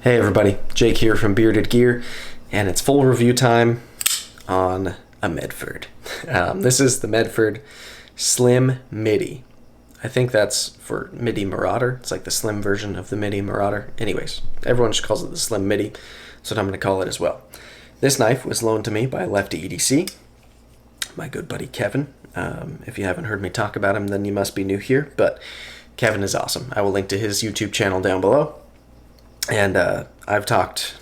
Hey everybody, Jake here from Bearded Gear, and it's full review time on a Medford. This is the Medford Slim Midi. I think that's for Midi Marauder. It's like the slim version of the Midi Marauder. Anyways, everyone just calls it the Slim Midi. That's what I'm going to call it as well. This knife was loaned to me by LeftyEDC, my good buddy Kevin. If you haven't heard me talk about him, then you must be new here, but Kevin is awesome. I will link to his YouTube channel down below. And I've talked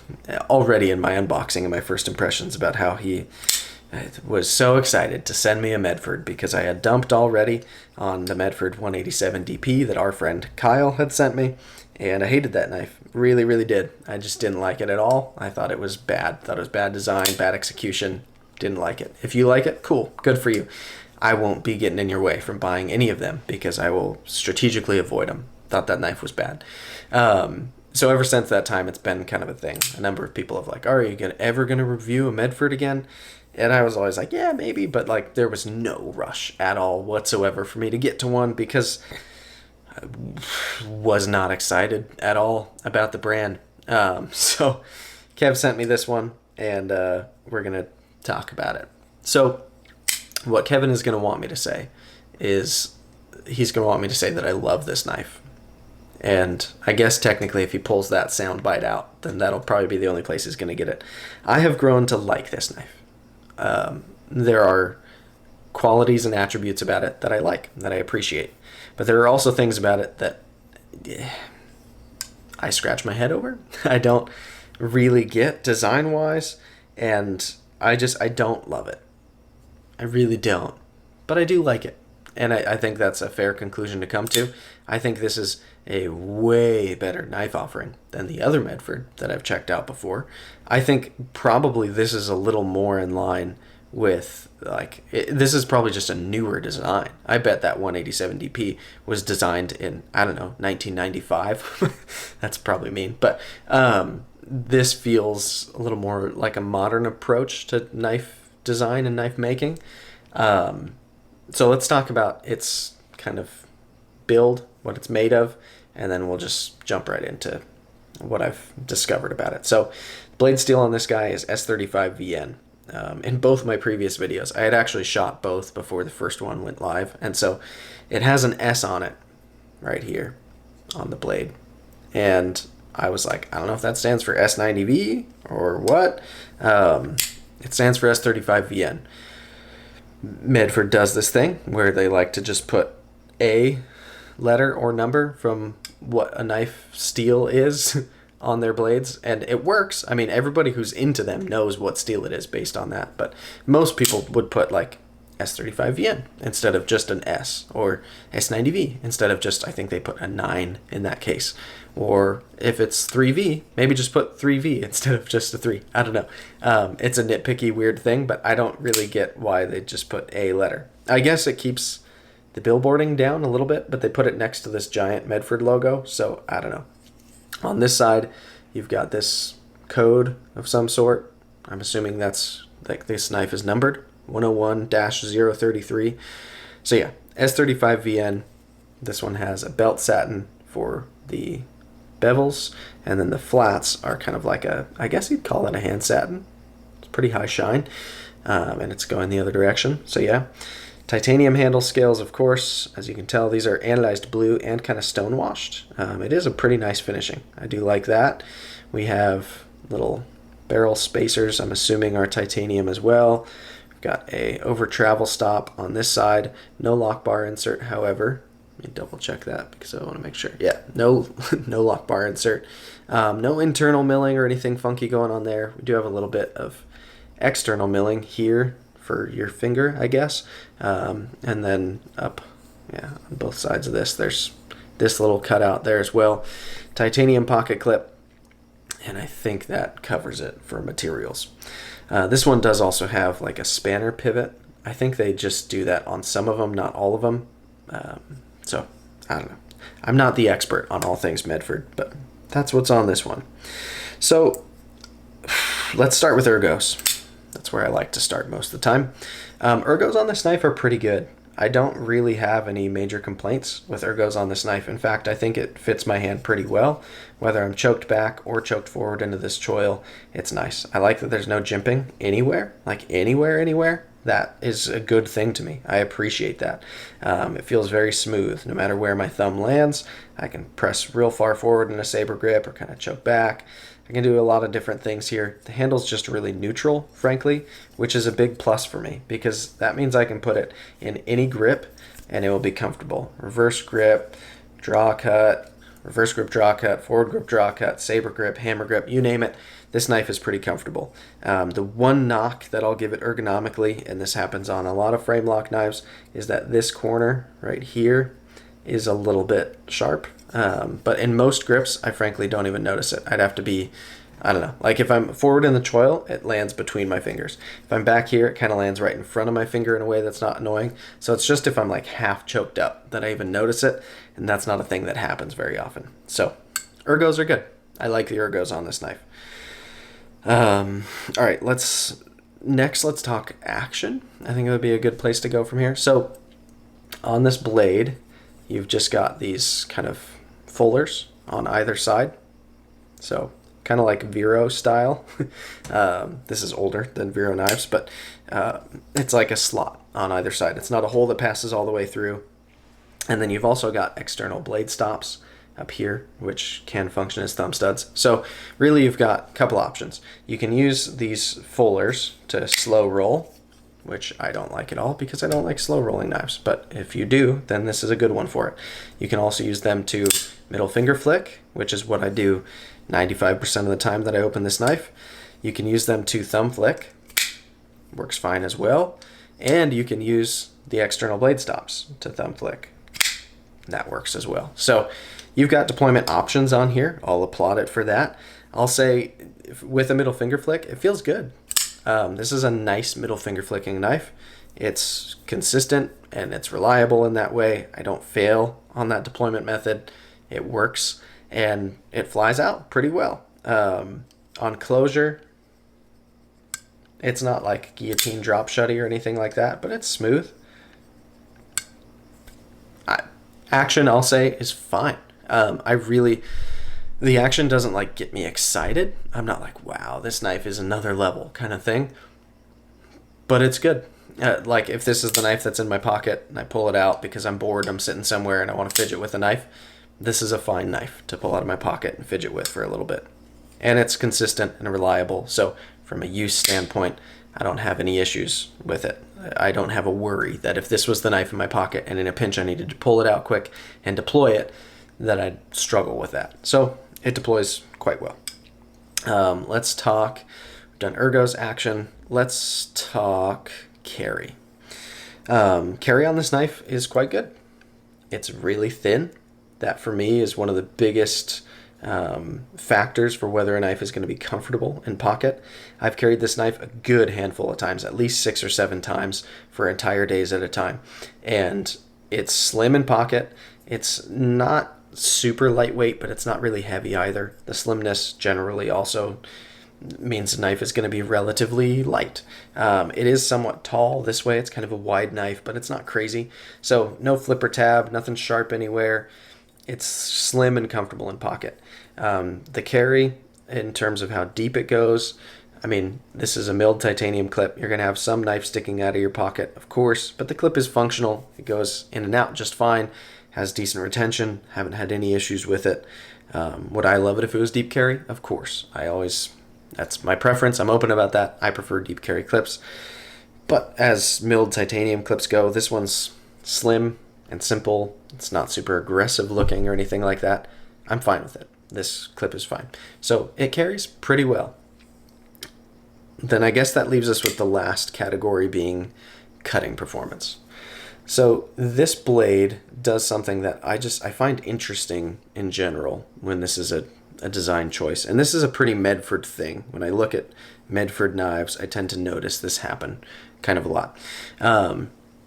already in my unboxing and my first impressions about how he was so excited to send me a Medford because I had dumped already on the Medford 187 DP that our friend Kyle had sent me. And I hated that knife. Really, really did. I just didn't like it at all. I thought it was bad. Thought it was bad design, bad execution. Didn't like it. If you like it, cool. Good for you. I won't be getting in your way from buying any of them because I will strategically avoid them. Thought that knife was bad. So ever since that time, it's been kind of a thing. A number of people have like, are you ever going to review a Medford again? And I was always like, yeah, maybe. But like, there was no rush at all whatsoever for me to get to one because I was not excited at all about the brand. So Kev sent me this one, and we're going to talk about it. So what Kevin is going to want me to say is he's going to want me to say that I love this knife. And I guess technically if he pulls that sound bite out, then that'll probably be the only place he's going to get it. I have grown to like this knife. There are qualities and attributes about it that I like, that I appreciate. But there are also things about it that I scratch my head over. I don't really get design-wise, and I don't love it. I really don't. But I do like it. And I think that's a fair conclusion to come to. I think this is a way better knife offering than the other Medford that I've checked out before. I think probably this is a little more in line with, this is probably just a newer design. I bet that 187 DP was designed in, I don't know, 1995. That's probably mean. But this feels a little more like a modern approach to knife design and knife making. So let's talk about its kind of build, what it's made of, and then we'll just jump right into what I've discovered about it. So blade steel on this guy is S35VN. In both my previous videos, I had actually shot both before the first one went live, and so it has an S on it right here on the blade. And I was like, I don't know if that stands for S90V or what. It stands for S35VN. Medford does this thing where they like to just put a letter or number from what a knife steel is on their blades, and it works. I mean, everybody who's into them knows what steel it is based on that, but most people would put like S35VN instead of just an S, or S90V instead of just, I think they put a 9 in that case. Or if it's 3V, maybe just put 3V instead of just a 3. I don't know. It's a nitpicky, weird thing, but I don't really get why they just put a letter. I guess it keeps the billboarding down a little bit, but they put it next to this giant Medford logo, so I don't know. On this side, you've got this code of some sort. I'm assuming that's like this knife is numbered 101-033. So yeah, S35VN. This one has a belt satin for the bevels, and then the flats are kind of like a, I guess you'd call it a hand satin. It's pretty high shine, and it's going the other direction. So yeah, titanium handle scales, of course. As you can tell, these are anodized blue and kind of stone washed. It is a pretty nice finishing. I do like that. We have little barrel spacers, I'm assuming are titanium as well. We've got a over travel stop on this side. No lock bar insert, however. Let me double check that because I want to make sure. Yeah, no lock bar insert. No internal milling or anything funky going on there. We do have a little bit of external milling here for your finger, I guess. And then up, yeah, on both sides of this, there's this little cutout there as well. Titanium pocket clip, and I think that covers it for materials. This one does also have like a spanner pivot. I think they just do that on some of them, not all of them. So, I don't know. I'm not the expert on all things Medford, but that's what's on this one. So, let's start with ergos. That's where I like to start most of the time. Ergos on this knife are pretty good. I don't really have any major complaints with ergos on this knife. In fact, I think it fits my hand pretty well. Whether I'm choked back or choked forward into this choil, it's nice. I like that there's no jimping anywhere, like anywhere. That is a good thing to me. I appreciate that. It feels very smooth. No matter where my thumb lands, I can press real far forward in a saber grip or kind of choke back. I can do a lot of different things here. The handle's just really neutral, frankly, which is a big plus for me because that means I can put it in any grip and it will be comfortable. Reverse grip, draw cut, reverse grip, draw cut, forward grip, draw cut, saber grip, hammer grip, you name it. This knife is pretty comfortable. The one knock that I'll give it ergonomically, and this happens on a lot of frame lock knives, is that this corner right here is a little bit sharp. But in most grips, I frankly don't even notice it. I'd have to be, I don't know, like if I'm forward in the choil, it lands between my fingers. If I'm back here, it kind of lands right in front of my finger in a way that's not annoying. So it's just if I'm like half choked up that I even notice it, and that's not a thing that happens very often. So ergos are good. I like the ergos on this knife. All right, let's talk action. I think it would be a good place to go from here. So on this blade, you've just got these kind of fullers on either side. So kind of like Vero style. This is older than Vero knives, but it's like a slot on either side. It's not a hole that passes all the way through. And then you've also got external blade stops up here, which can function as thumb studs. So really you've got a couple options. You can use these fullers to slow roll, which I don't like at all because I don't like slow rolling knives. But if you do, then this is a good one for it. You can also use them to middle finger flick, which is what I do 95% of the time that I open this knife. You can use them to thumb flick, works fine as well. And you can use the external blade stops to thumb flick. That works as well. So you've got deployment options on here. I'll applaud it for that. I'll say with a middle finger flick, it feels good. This is a nice middle finger flicking knife. It's consistent and it's reliable in that way. I don't fail on that deployment method. It works and it flies out pretty well. On closure, it's not like guillotine drop shutty or anything like that, but it's smooth. Action, I'll say, is fine. The action doesn't like get me excited. I'm not like, wow, this knife is another level kind of thing. But it's good. Like if this is the knife that's in my pocket and I pull it out because I'm bored, I'm sitting somewhere and I want to fidget with a knife, this is a fine knife to pull out of my pocket and fidget with for a little bit. And it's consistent and reliable. So from a use standpoint, I don't have any issues with it. I don't have a worry that if this was the knife in my pocket and in a pinch I needed to pull it out quick and deploy it, that I'd struggle with that. So it deploys quite well. Let's talk, we've done ergos, action. Let's talk carry. Carry on this knife is quite good. It's really thin. That for me is one of the biggest factors for whether a knife is going to be comfortable in pocket. I've carried this knife a good handful of times, at least 6 or 7 times for entire days at a time. And it's slim in pocket. It's not super lightweight, but it's not really heavy either. The slimness generally also means the knife is going to be relatively light. It is somewhat tall this way. It's kind of a wide knife, but it's not crazy. So no flipper tab, nothing sharp anywhere. It's slim and comfortable in pocket. The carry, in terms of how deep it goes, I mean, this is a milled titanium clip. You're going to have some knife sticking out of your pocket, of course, but the clip is functional. It goes in and out just fine, has decent retention, haven't had any issues with it. Would I love it if it was deep carry? Of course. That's my preference. I'm open about that. I prefer deep carry clips. But as milled titanium clips go, this one's slim and simple. It's not super aggressive looking or anything like that. I'm fine with it. This clip is fine. So it carries pretty well. Then I guess that leaves us with the last category being cutting performance. So this blade does something that I find interesting in general when this is a design choice. And this is a pretty Medford thing. When I look at Medford knives, I tend to notice this happen kind of a lot.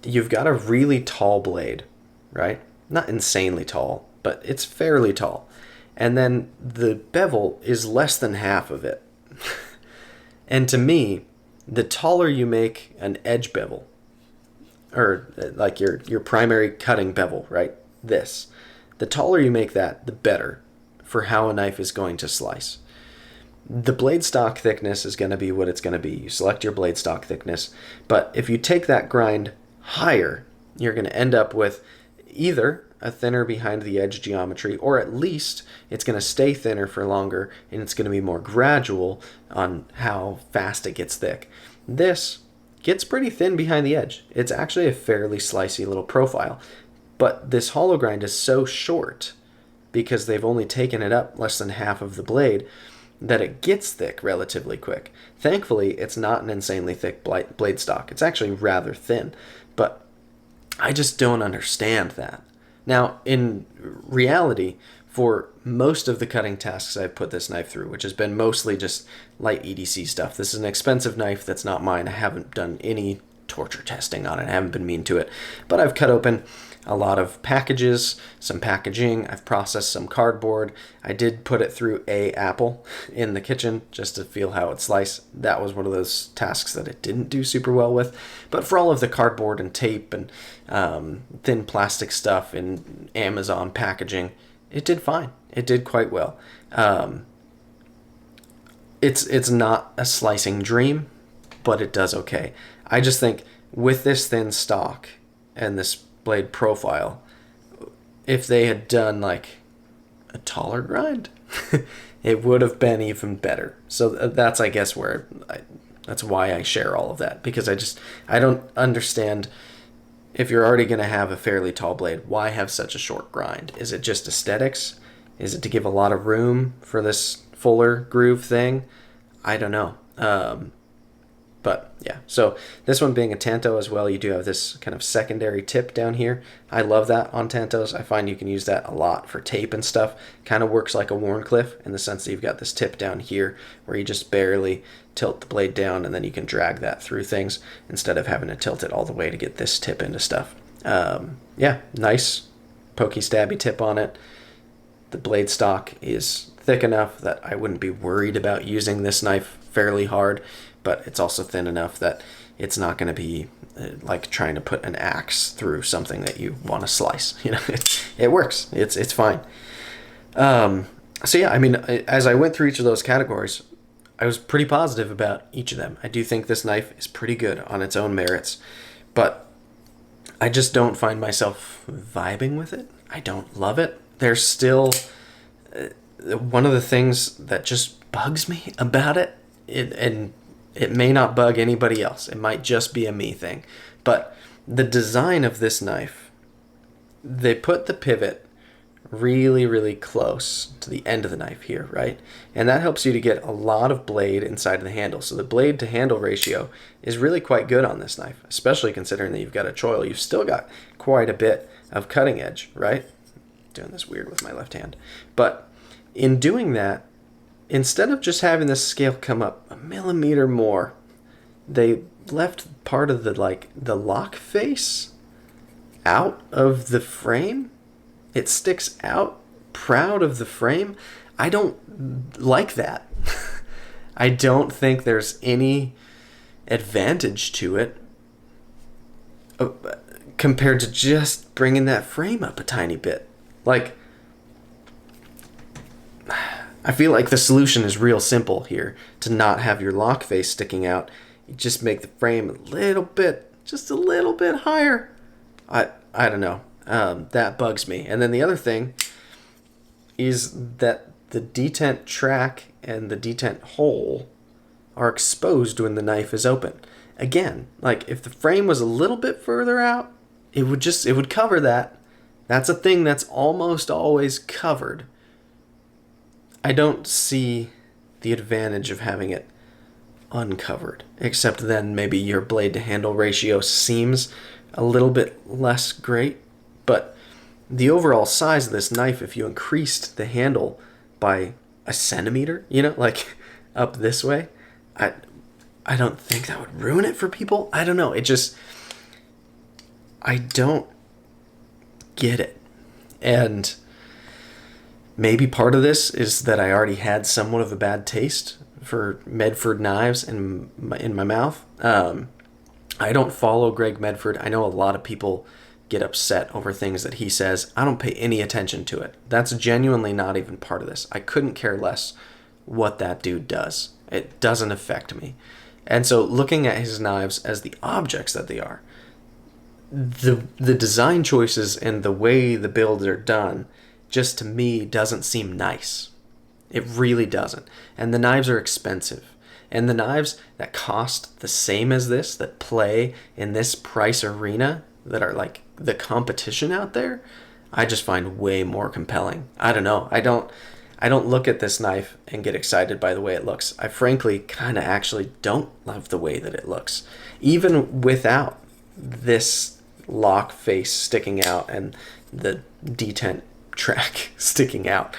You've got a really tall blade, right? Not insanely tall, but it's fairly tall. And then the bevel is less than half of it. And to me, the taller you make an edge bevel, or like your primary cutting bevel, right? This. The taller you make that, the better for how a knife is going to slice. The blade stock thickness is going to be what it's going to be. You select your blade stock thickness, but if you take that grind higher, you're going to end up with either a thinner behind the edge geometry, or at least it's going to stay thinner for longer, and it's going to be more gradual on how fast it gets thick. This gets pretty thin behind the edge. It's actually a fairly slicey little profile, but this hollow grind is so short because they've only taken it up less than half of the blade that it gets thick relatively quick. Thankfully, it's not an insanely thick blade stock. It's actually rather thin, but I just don't understand that. Now, in reality, for most of the cutting tasks I've put this knife through, which has been mostly just light EDC stuff, this is an expensive knife that's not mine. I haven't done any torture testing on it. I haven't been mean to it, but I've cut open a lot of packages, some packaging. I've processed some cardboard. I did put it through a apple in the kitchen just to feel how it sliced. That was one of those tasks that it didn't do super well with. But for all of the cardboard and tape and thin plastic stuff in Amazon packaging, it did fine. It did quite well. It's not a slicing dream, but it does okay. I just think with this thin stock and this blade profile, if they had done like a taller grind, it would have been even better. So that's, I guess, that's why I share all of that, because I don't understand, if you're already going to have a fairly tall blade, why have such a short grind? Is it just aesthetics? Is it to give a lot of room for this fuller groove thing? I don't know. But yeah, so this one being a Tanto as well, you do have this kind of secondary tip down here. I love that on Tantos. I find you can use that a lot for tape and stuff. Kind of works like a Wharncliffe in the sense that you've got this tip down here where you just barely tilt the blade down, and then you can drag that through things instead of having to tilt it all the way to get this tip into stuff. Yeah, nice pokey stabby tip on it. The blade stock is thick enough that I wouldn't be worried about using this knife fairly hard, but it's also thin enough that it's not going to be like trying to put an axe through something that you want to slice. You know, it works. It's fine. So yeah, I mean, as I went through each of those categories, I was pretty positive about each of them. I do think this knife is pretty good on its own merits, but I just don't find myself vibing with it. I don't love it. There's still one of the things that just bugs me about it, and it may not bug anybody else. It might just be a me thing. But the design of this knife, they put the pivot really, really close to the end of the knife here, right? And that helps you to get a lot of blade inside of the handle. So the blade to handle ratio is really quite good on this knife, especially considering that you've got a choil. You've still got quite a bit of cutting edge, right? Doing this weird with my left hand. But in doing that, instead of just having the scale come up a millimeter more, they left part of the lock face out of the frame. It sticks out proud of the frame. I don't like that. I don't think there's any advantage to it compared to just bringing that frame up a tiny bit. Like, I feel like the solution is real simple here. To not have your lock face sticking out, you just make the frame a little bit, just a little bit higher. I don't know. That bugs me. And then the other thing is that the detent track and the detent hole are exposed when the knife is open. Again, like if the frame was a little bit further out, it would cover that. That's a thing that's almost always covered. I don't see the advantage of having it uncovered, except then maybe your blade to handle ratio seems a little bit less great. But the overall size of this knife, if you increased the handle by a centimeter, you know, like up this way, I don't think that would ruin it for people. I don't know. I don't get it. And maybe part of this is that I already had somewhat of a bad taste for Medford knives in my mouth. I don't follow Greg Medford. I know a lot of people get upset over things that he says. I don't pay any attention to it. That's genuinely not even part of this. I couldn't care less what that dude does. It doesn't affect me. And so looking at his knives as the objects that they are, the design choices and the way the builds are done just to me doesn't seem nice. It really doesn't. And the knives are expensive. And the knives that cost the same as this, that play in this price arena, that are like the competition out there, I just find way more compelling. I don't know. I don't look at this knife and get excited by the way it looks. I frankly kind of actually don't love the way that it looks. Even without this lock face sticking out and the detent track sticking out.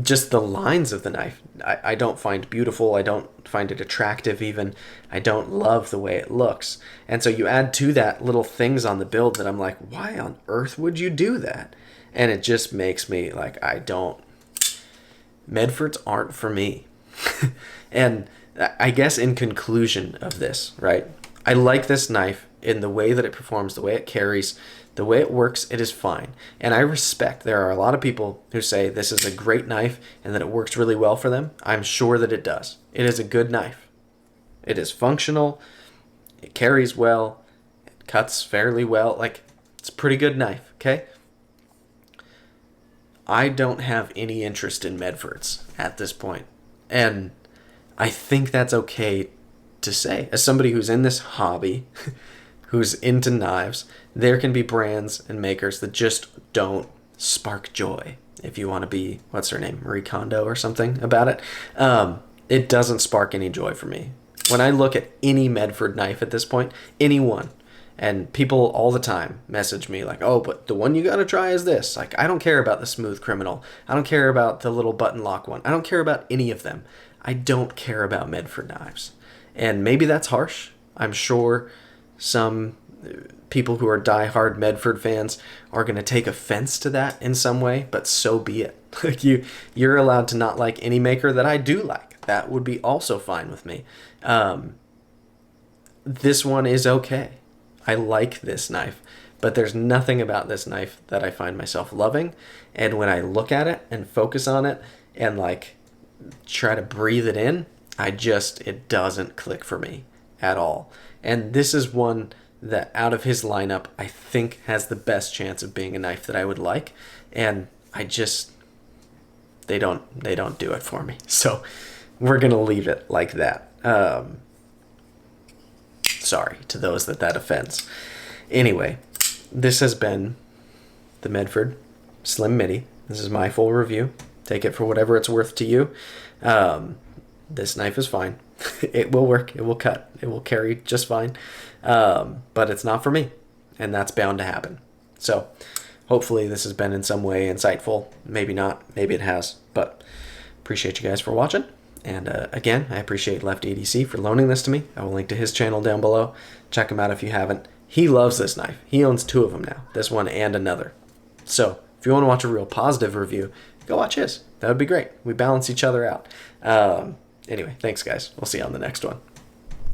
Just the lines of the knife, I don't find beautiful. I don't find it attractive even. I don't love the way it looks. And so you add to that little things on the build that I'm like, why on earth would you do that? And it just makes me like, Medfords aren't for me. And I guess in conclusion of this, right? I like this knife in the way that it performs, the way it carries, the way it works. It is fine. And I respect there are a lot of people who say this is a great knife and that it works really well for them. I'm sure that it does. It is a good knife. It is functional. It carries well. It cuts fairly well. Like, it's a pretty good knife, okay? I don't have any interest in Medfords at this point. And I think that's okay to say. As somebody who's in this hobby, who's into knives, there can be brands and makers that just don't spark joy. If you want to be, what's her name, Marie Kondo or something about it, it doesn't spark any joy for me. When I look at any Medford knife at this point, anyone, and people all the time message me like, oh, but the one you got to try is this. Like, I don't care about the Smooth Criminal. I don't care about the little button lock one. I don't care about any of them. I don't care about Medford knives. And maybe that's harsh. I'm sure some people who are diehard Medford fans are going to take offense to that in some way, but so be it. Like, you're allowed to not like any maker that I do like. That would be also fine with me. This one is okay. I like this knife, but there's nothing about this knife that I find myself loving. And when I look at it and focus on it and like try to breathe it in, it doesn't click for me at all. And this is one that out of his lineup, I think has the best chance of being a knife that I would like. And they don't do it for me. So we're going to leave it like that. Sorry to those that offends. Anyway, this has been the Medford Slim Midi. This is my full review. Take it for whatever it's worth to you. This knife is fine. It will work. It will cut. It will carry just fine. But it's not for me. And that's bound to happen. So hopefully this has been in some way insightful. Maybe not. Maybe it has. But appreciate you guys for watching. And again, I appreciate LeftyEDC for loaning this to me. I will link to his channel down below. Check him out if you haven't. He loves this knife. He owns 2 of them now. This one and another. So if you want to watch a real positive review, go watch his. That would be great. We balance each other out. Anyway, thanks guys. We'll see you on the next one.